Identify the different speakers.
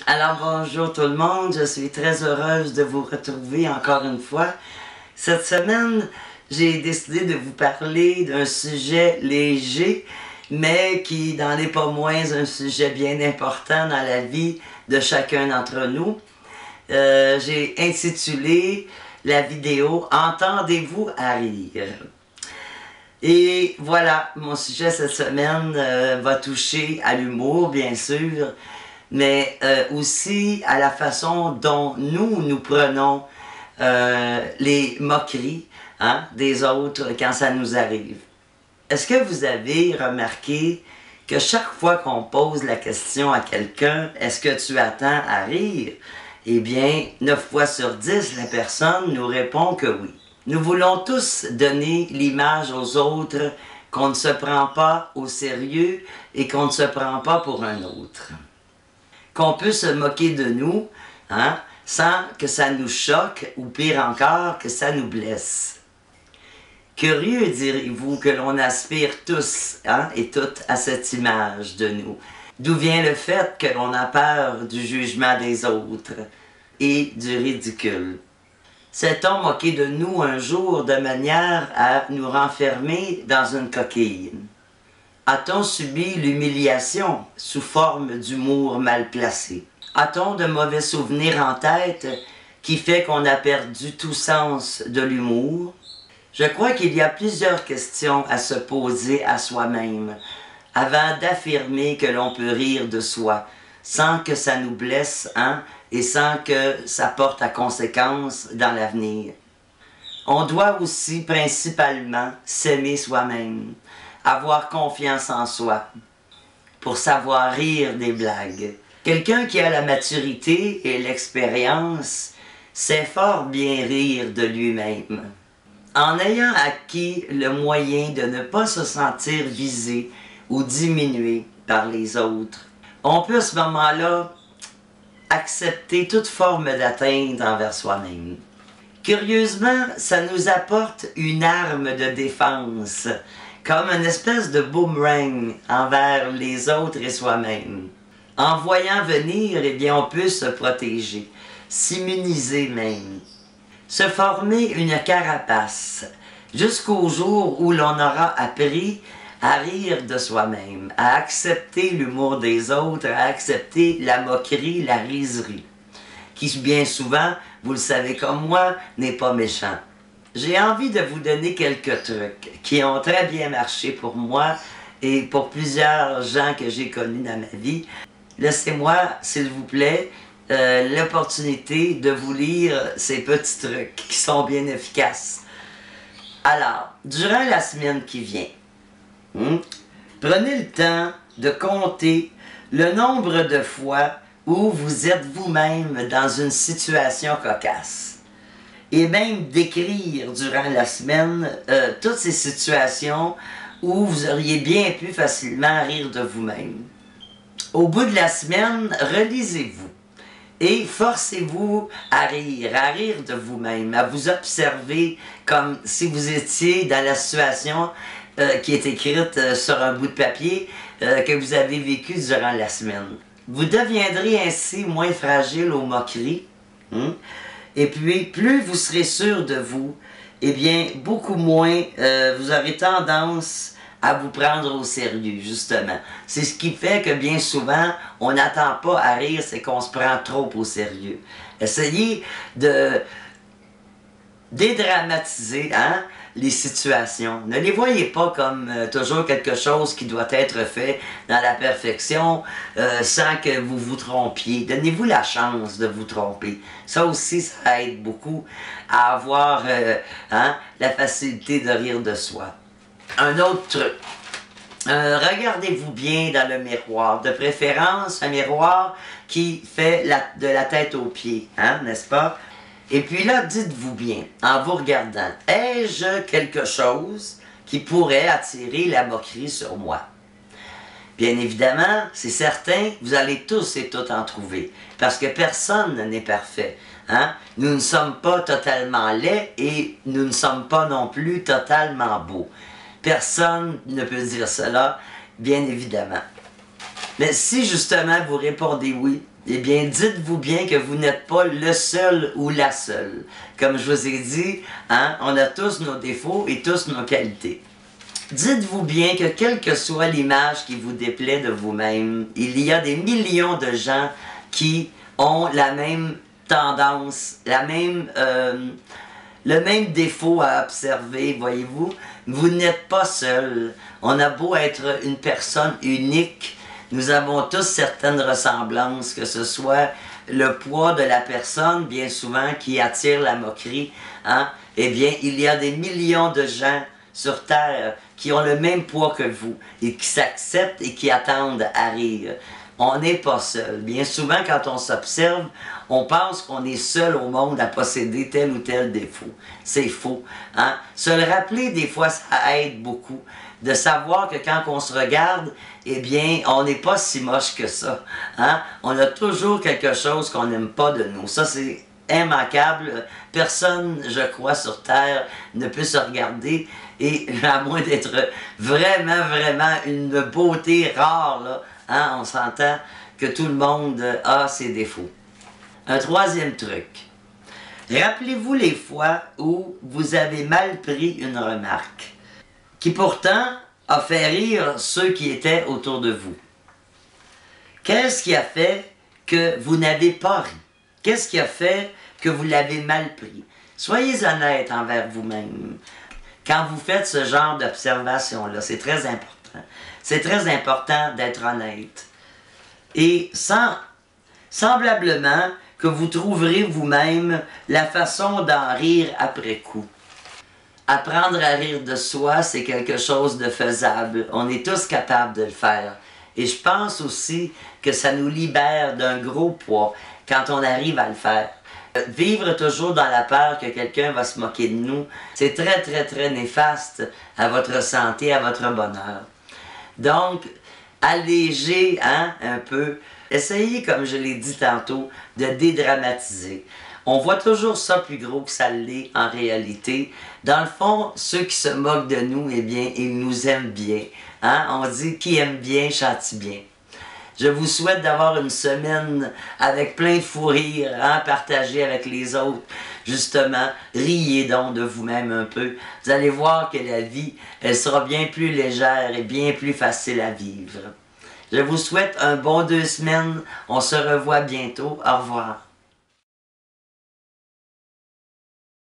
Speaker 1: Alors bonjour tout le monde, je suis très heureuse de vous retrouver encore une fois. Cette semaine, j'ai décidé de vous parler d'un sujet léger, mais qui n'en est pas moins un sujet bien important dans la vie de chacun d'entre nous. J'ai intitulé la vidéo « Entendez-vous à rire ?» Et voilà, mon sujet cette semaine va toucher à l'humour, bien sûr, mais aussi à la façon dont nous prenons les moqueries des autres quand ça nous arrive. Est-ce que vous avez remarqué que chaque fois qu'on pose la question à quelqu'un « Est-ce que tu attends à rire? » Eh bien, 9 fois sur 10, la personne nous répond que oui. Nous voulons tous donner l'image aux autres qu'on ne se prend pas au sérieux et qu'on ne se prend pas pour un autre. Qu'on peut se moquer de nous, sans que ça nous choque, ou pire encore, que ça nous blesse. Curieux, direz-vous, que l'on aspire tous et toutes à cette image de nous. D'où vient le fait que l'on a peur du jugement des autres et du ridicule. S'est-on moqué de nous un jour de manière à nous renfermer dans une coquille? A-t-on subi l'humiliation sous forme d'humour mal placé? A-t-on de mauvais souvenirs en tête qui fait qu'on a perdu tout sens de l'humour? Je crois qu'il y a plusieurs questions à se poser à soi-même avant d'affirmer que l'on peut rire de soi sans que ça nous blesse, et sans que ça porte à conséquence dans l'avenir. On doit aussi principalement s'aimer soi-même, avoir confiance en soi, pour savoir rire des blagues. Quelqu'un qui a la maturité et l'expérience sait fort bien rire de lui-même. En ayant acquis le moyen de ne pas se sentir visé ou diminué par les autres, on peut à ce moment-là accepter toute forme d'atteinte envers soi-même. Curieusement, ça nous apporte une arme de défense, comme une espèce de boomerang envers les autres et soi-même. En voyant venir, eh bien, on peut se protéger, s'immuniser même, se former une carapace, jusqu'au jour où l'on aura appris à rire de soi-même, à accepter l'humour des autres, à accepter la moquerie, la riserie, qui bien souvent, vous le savez comme moi, n'est pas méchant. J'ai envie de vous donner quelques trucs qui ont très bien marché pour moi et pour plusieurs gens que j'ai connus dans ma vie. Laissez-moi, s'il vous plaît, l'opportunité de vous lire ces petits trucs qui sont bien efficaces. Alors, durant la semaine qui vient, prenez le temps de compter le nombre de fois où vous êtes vous-même dans une situation cocasse. Et même d'écrire durant la semaine toutes ces situations où vous auriez bien pu facilement rire de vous-même. Au bout de la semaine, relisez-vous et forcez-vous à rire de vous-même, à vous observer comme si vous étiez dans la situation qui est écrite sur un bout de papier que vous avez vécu durant la semaine. Vous deviendrez ainsi moins fragile aux moqueries. Et puis, plus vous serez sûr de vous, eh bien, beaucoup moins vous aurez tendance à vous prendre au sérieux, justement. C'est ce qui fait que bien souvent, on n'attend pas à rire, c'est qu'on se prend trop au sérieux. Essayez de dédramatiser les situations. Ne les voyez pas comme toujours quelque chose qui doit être fait dans la perfection sans que vous vous trompiez. Donnez-vous la chance de vous tromper. Ça aussi, ça aide beaucoup à avoir la facilité de rire de soi. Un autre truc. Regardez-vous bien dans le miroir. De préférence, un miroir qui fait de la tête aux pieds, n'est-ce pas? Et puis là, dites-vous bien, en vous regardant, ai-je quelque chose qui pourrait attirer la moquerie sur moi? Bien évidemment, c'est certain, vous allez tous et toutes en trouver, parce que personne n'est parfait. Nous ne sommes pas totalement laids et nous ne sommes pas non plus totalement beaux. Personne ne peut dire cela, bien évidemment. Mais si justement vous répondez oui, eh bien, dites-vous bien que vous n'êtes pas le seul ou la seule. Comme je vous ai dit, hein, on a tous nos défauts et tous nos qualités. Dites-vous bien que quelle que soit l'image qui vous déplaît de vous-même, il y a des millions de gens qui ont la même tendance, le même défaut à observer, voyez-vous. Vous n'êtes pas seul. On a beau être une personne unique, nous avons tous certaines ressemblances, que ce soit le poids de la personne, bien souvent, qui attire la moquerie. Hein? Eh bien, il y a des millions de gens sur Terre qui ont le même poids que vous et qui s'acceptent et qui attendent à rire. On n'est pas seul. Bien souvent, quand on s'observe, on pense qu'on est seul au monde à posséder tel ou tel défaut. C'est faux. Hein? Se le rappeler, des fois, ça aide beaucoup. De savoir que quand on se regarde, eh bien, on n'est pas si moche que ça. Hein? On a toujours quelque chose qu'on n'aime pas de nous. Ça, c'est immanquable. Personne, je crois, sur Terre ne peut se regarder, et à moins d'être vraiment, vraiment une beauté rare, là, hein, on s'entend que tout le monde a ses défauts. Un troisième truc. Rappelez-vous les fois où vous avez mal pris une remarque, qui pourtant a fait rire ceux qui étaient autour de vous. Qu'est-ce qui a fait que vous n'avez pas ri? Qu'est-ce qui a fait que vous l'avez mal pris? Soyez honnête envers vous-même. Quand vous faites ce genre d'observation-là, c'est très important. C'est très important d'être honnête. Et semblablement que vous trouverez vous-même la façon d'en rire après coup. Apprendre à rire de soi, c'est quelque chose de faisable. On est tous capables de le faire. Et je pense aussi que ça nous libère d'un gros poids quand on arrive à le faire. Vivre toujours dans la peur que quelqu'un va se moquer de nous, c'est très, très, très néfaste à votre santé, à votre bonheur. Donc, allégez hein, un peu. Essayez, comme je l'ai dit tantôt, de dédramatiser. On voit toujours ça plus gros que ça l'est en réalité. Dans le fond, ceux qui se moquent de nous, eh bien, ils nous aiment bien. Hein? On dit qui aime bien châtie bien. Je vous souhaite d'avoir une semaine avec plein de fou rire, hein, partagé avec les autres. Justement, riez donc de vous-même un peu. Vous allez voir que la vie, elle sera bien plus légère et bien plus facile à vivre. Je vous souhaite un bon 2 semaines. On se revoit bientôt. Au revoir.